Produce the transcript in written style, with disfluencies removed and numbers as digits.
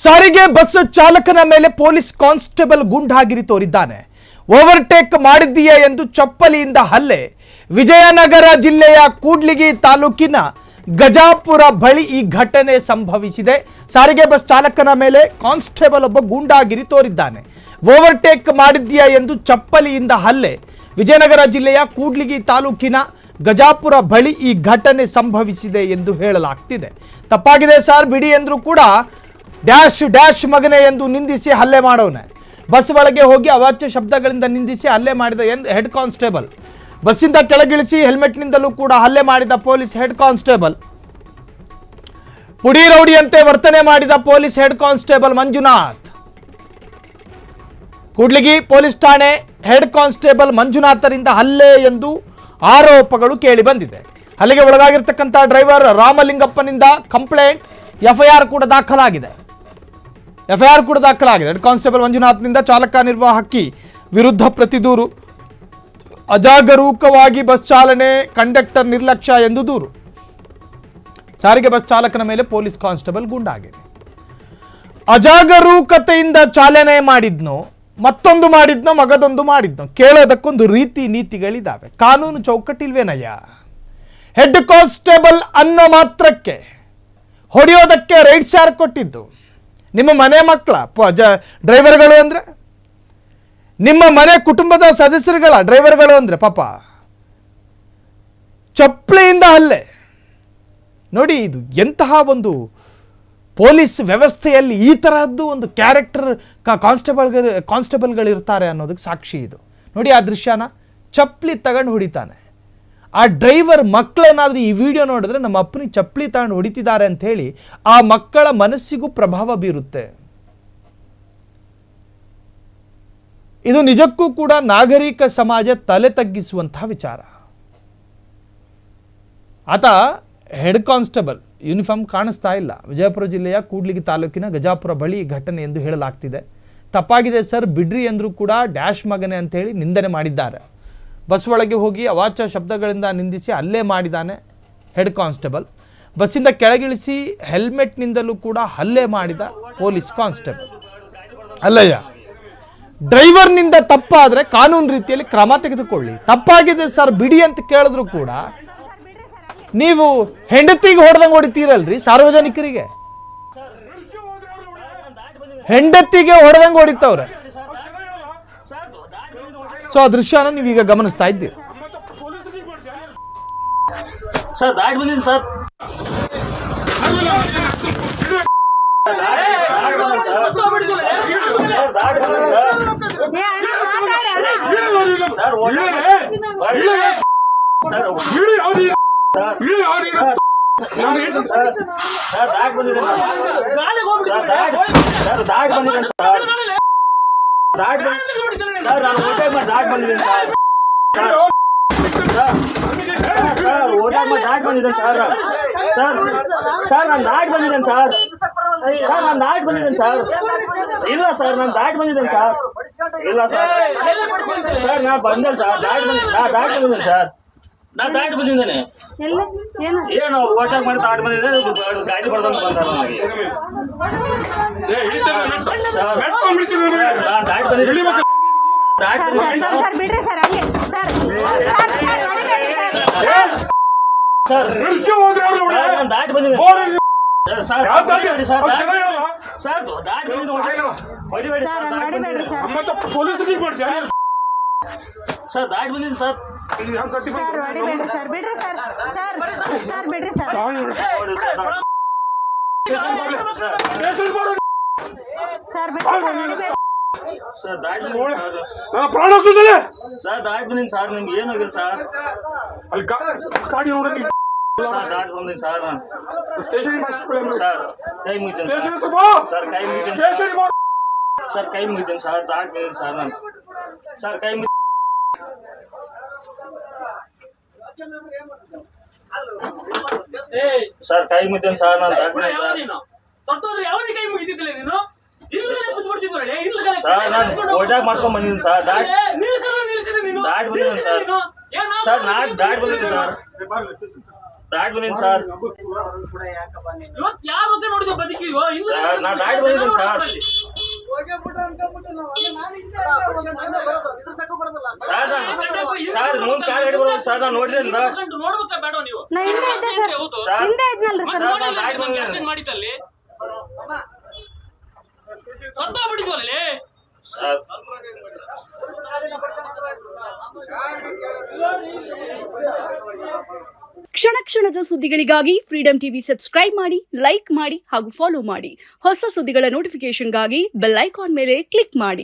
ಸಾರಿಗೆ ಬಸ್ ಚಾಲಕನ ಮೇಲೆ ಪೊಲೀಸ್ ಕಾನ್ಸ್ಟೇಬಲ್ ಗುಂಡಾಗಿರಿ ತೋರಿದ್ದಾನೆ. ಓವರ್ಟೇಕ್ ಮಾಡಿದ್ದೀಯಾ ಎಂದು ಚಪ್ಪಲಿಯಿಂದ ಹಲ್ಲೆ. ವಿಜಯನಗರ ಜಿಲ್ಲೆಯ ಕೂಡ್ಲಿಗಿ ತಾಲೂಕಿನ ಗಜಾಪುರ ಬಳಿ ಈ ಘಟನೆ ಸಂಭವಿಸಿದೆ. ಸಾರಿಗೆ ಬಸ್ ಚಾಲಕನ ಮೇಲೆ ಕಾನ್ಸ್ಟೇಬಲ್ ಒಬ್ಬ ಗುಂಡಾಗಿರಿ ತೋರಿದ್ದಾನೆ. ಓವರ್ಟೇಕ್ ಮಾಡಿದ್ದೀಯಾ ಎಂದು ಚಪ್ಪಲಿಯಿಂದ ಹಲ್ಲೆ. ವಿಜಯನಗರ ಜಿಲ್ಲೆಯ ಕೂಡ್ಲಿಗಿ ತಾಲೂಕಿನ ಗಜಾಪುರ ಬಳಿ ಈ ಘಟನೆ ಸಂಭವಿಸಿದೆ ಎಂದು ಹೇಳಲಾಗ್ತಿದೆ. ತಪ್ಪಾಗಿದೆ ಸರ್ ಬಿಡಿ ಎಂದರೂ ಕೂಡ ಡ್ಯಾಶ್ ಡ್ಯಾಶ್ ಮಗನೆ ಎಂದು ನಿಂದಿಸಿ ಹಲ್ಲೆ ಮಾಡೋನೆ. ಬಸ್ ಒಳಗೆ ಹೋಗಿ ಅವಾಚ್ಯ ಶಬ್ದಗಳಿಂದ ನಿಂದಿಸಿ ಹಲ್ಲೆ ಮಾಡಿದ ಹೆಡ್ ಕಾನ್ಸ್ಟೇಬಲ್. ಬಸ್ಸಿಂದ ಕೆಳಗಿಳಿಸಿ ಹೆಲ್ಮೆಟ್ನಿಂದಲೂ ಕೂಡ ಹಲ್ಲೆ ಮಾಡಿದ ಪೊಲೀಸ್ ಹೆಡ್ ಕಾನ್ಸ್ಟೇಬಲ್. ಪುಡಿ ರೌಡಿಯಂತೆ ವರ್ತನೆ ಮಾಡಿದ police head constable Manjunath. Kudligi police ಠಾಣೆ ಹೆಡ್ ಕಾನ್ಸ್ಟೇಬಲ್ ಮಂಜುನಾಥರಿಂದ ಹಲ್ಲೆ ಎಂದು ಆರೋಪಗಳು ಕೇಳಿ ಬಂದಿದೆ. ಹಲ್ಲೆಗೆ ಒಳಗಾಗಿರ್ತಕ್ಕಂಥ ಡ್ರೈವರ್ ರಾಮಲಿಂಗಪ್ಪನಿಂದ ಕಂಪ್ಲೇಂಟ್, ಎಫ್ಐಆರ್ ಕೂಡ ದಾಖಲಾಗಿದೆ. ಹೆಡ್ ಕಾನ್ಸ್ಟೇಬಲ್ ಮಂಜುನಾಥ್ನಿಂದ ಚಾಲಕ ನಿರ್ವಾಹಕಿ ವಿರುದ್ಧ ಪ್ರತಿದೂರು. ಅಜಾಗರೂಕವಾಗಿ ಬಸ್ ಚಾಲನೆ, ಕಂಡಕ್ಟರ್ ನಿರ್ಲಕ್ಷ್ಯ ಎಂದು ದೂರು. ಸಾರಿಗೆ ಬಸ್ ಚಾಲಕನ ಮೇಲೆ ಪೊಲೀಸ್ ಕಾನ್ಸ್ಟೇಬಲ್ ಗುಂಡಾಗಿದೆ. ಅಜಾಗರೂಕತೆಯಿಂದ ಚಾಲನೆ ಮಾಡಿದ್ನೋ, ಮತ್ತೊಂದು ಮಾಡಿದ್ನೋ, ಮಗದೊಂದು ಮಾಡಿದ್ನೋ, ಕೇಳೋದಕ್ಕೊಂದು ರೀತಿ ನೀತಿಗಳಿದ್ದಾವೆ. ಕಾನೂನು ಚೌಕಟ್ಟಿಲ್ವೇನಯ್ಯ? ಹೆಡ್ ಕಾನ್ಸ್ಟೇಬಲ್ ಅನ್ನೋ ಮಾತ್ರಕ್ಕೆ ಹೊಡೆಯೋದಕ್ಕೆ ರೈಟ್ಸ್ ಯಾರು ಕೊಟ್ಟಿದ್ದು? ನಿಮ್ಮ ಮನೆ ಮಕ್ಕಳ ಡ್ರೈವರ್ಗಳು ಅಂದರೆ? ನಿಮ್ಮ ಮನೆ ಕುಟುಂಬದ ಸದಸ್ಯರುಗಳ ಡ್ರೈವರ್ಗಳು ಅಂದರೆ? ಪಾಪ ಚಪ್ಪಲಿಯಿಂದ ಹಲ್ಲೆ ನೋಡಿ. ಇದು ಎಂತಹ ಒಂದು ಪೊಲೀಸ್ ವ್ಯವಸ್ಥೆಯಲ್ಲಿ ಈ ತರಹದ್ದು ಒಂದು ಕ್ಯಾರೆಕ್ಟರ್ ಕಾನ್ಸ್ಟೇಬಲ್ಗಳಿರ್ತಾರೆ ಅನ್ನೋದಕ್ಕೆ ಸಾಕ್ಷಿ ಇದು. ನೋಡಿ ಆ ದೃಶ್ಯನ, ಚಪ್ಪಲಿ ತಗೊಂಡು ಹೊಡಿತಾನೆ. ಆ ಡ್ರೈವರ್ ಮಕ್ಕಳೇನಾದರೂ ಈ ವಿಡಿಯೋ ನೋಡಿದ್ರೆ ನಮ್ಮ ಅಪ್ಪನಿಗೆ ಚಪ್ಪಲಿ ತಗೊಂಡು ಹೊಡಿತಿದ್ದಾರೆ ಅಂತ ಹೇಳಿ ಆ ಮಕ್ಕಳ ಮನಸ್ಸಿಗೂ ಪ್ರಭಾವ ಬೀರುತ್ತೆ. ಇದು ನಿಜಕ್ಕೂ ಕೂಡ ನಾಗರಿಕ ಸಮಾಜ ತಲೆ ತಗ್ಗಿಸುವಂತಹ ವಿಚಾರ. ಆತ ಹೆಡ್ ಕಾನ್ಸ್ಟೇಬಲ್, ಯೂನಿಫಾರ್ಮ್ ಕಾಣಿಸ್ತಾ ಇಲ್ಲ. ವಿಜಯಪುರ ಜಿಲ್ಲೆಯ ಕೂಡ್ಲಿಗಿ ತಾಲೂಕಿನ ಗಜಾಪುರ ಬಳಿ ಘಟನೆ ಎಂದು ಹೇಳಲಾಗ್ತಿದೆ. ತಪ್ಪಾಗಿದೆ ಸರ್ ಬಿಡ್ರಿ ಎಂದರೂ ಕೂಡ ಡ್ಯಾಶ್ ಮಗನೆ ಅಂತೇಳಿ ನಿಂದನೆ ಮಾಡಿದ್ದಾರೆ. ಬಸ್ ಒಳಗೆ ಹೋಗಿ ಅವಾಚ್ಯ ಶಬ್ದಗಳಿಂದ ನಿಂದಿಸಿ ಹಲ್ಲೆ ಮಾಡಿದ್ದಾನೆ ಹೆಡ್ ಕಾನ್ಸ್ಟೇಬಲ್. ಬಸ್ಸಿಂದ ಕೆಳಗಿಳಿಸಿ ಹೆಲ್ಮೆಟ್ನಿಂದಲೂ ಕೂಡ ಹಲ್ಲೆ ಮಾಡಿದ ಪೊಲೀಸ್ ಕಾನ್ಸ್ಟೇಬಲ್. ಅಲ್ಲಯ್ಯ, ಡ್ರೈವರ್ನಿಂದ ತಪ್ಪಾದರೆ ಕಾನೂನು ರೀತಿಯಲ್ಲಿ ಕ್ರಮ ತೆಗೆದುಕೊಳ್ಳಿ. ತಪ್ಪಾಗಿದೆ ಸರ್ ಬಿಡಿ ಅಂತ ಕೇಳಿದ್ರು ಕೂಡ ನೀವು ಹೆಂಡತಿಗೆ ಹೊಡೆದಂಗೆ ಹೊಡಿತೀರಲ್ರಿ ಸಾರ್ವಜನಿಕರಿಗೆ. ಹೆಂಡತಿಗೆ ಹೊಡೆದಂಗೆ ಹೊಡಿತವ್ರೆ. ಸೊ ಆ ದೃಶ್ಯನ ನೀವೀಗ ಗಮನಿಸ್ತಾ ಇದ್ದೀರಿ. ಸರ್ ದಾಟ್ ಬಂದಿದ್ದೀನಿ ಸರ್. ಸರ್ ನಾನು ಓಟಾಗಿ ಮಾಡಿ ದಾಟ್ ಬಂದಿದ್ದೀನಿ ಸರ್. ಓಟಾಗಿ ಮಾಡಿ ದಾಟ್ ಬಂದಿದ್ದೇನೆ ಸರ್. ಸರ್ ನಾನು ದಾಟ್ ಬಂದಿದ್ದೇನೆ ಸರ್. ನಾನು ದಾಟ್ ಬಂದಿದ್ದೇನೆ ಸರ್. ಇಲ್ಲ ಸರ್ ನಾನು ದಾಟ್ ಬಂದಿದ್ದೇನೆ ಸರ್. ಇಲ್ಲ ಸರ್ ನಾನು ಬಂದೇನೆ ಸರ್. ದಾಟ್ ಬಂದಿದ್ದೇನೆ ಸರ್. ನಾನು ದಾಟ್ ಬಂದಿದ್ದೇನೆ. ಏನು ಓಟಾಗಿ ಮಾಡಿ ದಾಟ್ ಬಂದಿದ್ದೇನೆ. ಗಾಡಿ ಹೊಡೆದಂಗೆ ಬಂದಾರ ನನಗೆ ಸರ್. ನಾನು ದಾಟ್ ಬಂದಿದ್ದೀನಿ. ದಾಟ್ ಬಂದಿದೆ ಸರ್. ದಾಟ್ ಹೊಡಿಬೇಡಿ ಸರ್. ಸರ್ ದಾಟ್ ಬಂದಿದ್ದೀನಿ ಸರ್. ಸರ್ ದಾಟ್ ಬಂದಿದ್ದೀನಿ ಸರ್. ನಿಮ್ಗೆ ಏನಾಗಿಲ್ಲ ಸರ್. ದಾಟ್ ಬಂದಿದ್ದೀನಿ ಸರ್. ನಾನು ಸರ್ ಕೈ ಮುಗಿದ್ದೀನಿ ಸರ್. ಕೈ ಮುಗಿದ್ದೀನಿ ಸರ್. ಕೈ ಮುಗಿದ್ದೀನಿ ಸರ್. ದಾಟ್ ಬಂದಿದ್ದೀನಿ ಸರ್. ನಾನು ಸರ್ ಕೈ ಮುಗಿ ಸರ್ ಕೈ ಮುಗಿದ್ದೀನಿ ಸರ್. ನಾನು ದಾಟ್ ಬಂದಿದ್ದೀನಿ ಸರ್. ನಾನು ಓಟಾಗಿ ಮಾಡ್ಕೊಂಡ್ ಬಂದಿದ್ದೀನಿ ಸರ್. ದಾಟ್ ಬಂದಿದ್ದೀನಿ ಸರ್. ಸರ್ ದಾಟ್ ಬಂದಿದ್ದೀನಿ ಸರ್. ದಾಟ್ ಬಂದಿದ್ದೀನಿ ಸರ್. ಇವತ್ತು ಯಾವ ಮುಖ ನೋಡಿದ್ವಿ ಬದುಕಿವೋ ಇನ್ನು ಸರ್, ನಾನ್ ದಾಟಿ ಬಂದಿದ್ದೇನೆ ಸರ್. ಸರ್ ಮುಂದ್ ಕಾಲ್ ಹಿಡಿಬರೋದು ಸರ್ ನಾನು ನೋಡಿದ್ರಿಂದ ನೋಡ್ಬೇಕಾ ಬೇಡ ನೀವು ನಾ ಹಿಂದೆ ಇದ್ದೆ ಸರ್ ಹೌದು ಸರ್. ಹಿಂದೆ ಇದ್ನಲ್ರಿ ಸರ್ ಸರ್, ನಾನ್ ದಾಟಿ ಬಂದಿದ್ದೇನೆ. ಅಷ್ಟೇನ್ ಮಾಡಿದಲ್ಲಿ ಸತ್ತೋಗ್ಬಿಟ್ಟಿದ್ವಲ್ಲಿ ಸರ್ ಕ್ಷಣ ಕ್ಷಣದ ಸುದ್ದಿಗಳಿಗಾಗಿ ಫ್ರೀಡಂ ಟಿವಿ ಸಬ್ಸ್ಕ್ರೈಬ್ ಮಾಡಿ, ಲೈಕ್ ಮಾಡಿ ಹಾಗೂ ಫಾಲೋ ಮಾಡಿ. ಹೊಸ ಸುದ್ದಿಗಳ ನೋಟಿಫಿಕೇಶನ್ಗಾಗಿ ಬೆಲ್ ಐಕಾನ್ ಮೇಲೆ ಕ್ಲಿಕ್ ಮಾಡಿ.